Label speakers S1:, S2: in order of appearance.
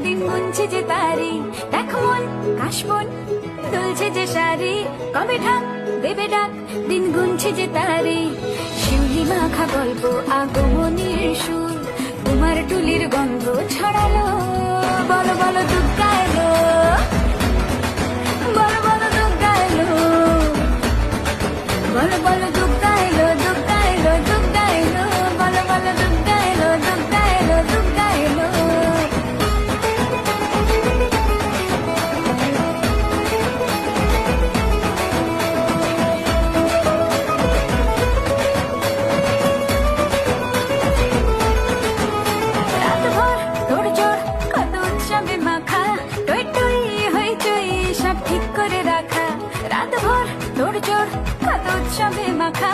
S1: দিন গুনছে যে তারি, দেখো মন কাশবন দুলছে যে শাড়ি, কবে ঢাক দেবে ডাক, দিন গুনছে যে তারি। শিউলি মাখা গল্প আগমনীর সুর, তোমার টুলির গন্ধ ছড়ালো, বলো বলো দুর্গা এলো, বলো বলো দুর্গা এলো, বলো বলো দুর্গা এলো, দুর্গা এলো, দুর্গা এলো, বলো বলো দুর্গা এলো, দুর্গা এলো, দুর্গা এলো। রাতভর তোড়জোড় কত উৎসবে মাখা, টই টই হইচই সব ঠিক করে রাখা। রাতভর তোড়জোড় কত উৎসবে মাখা,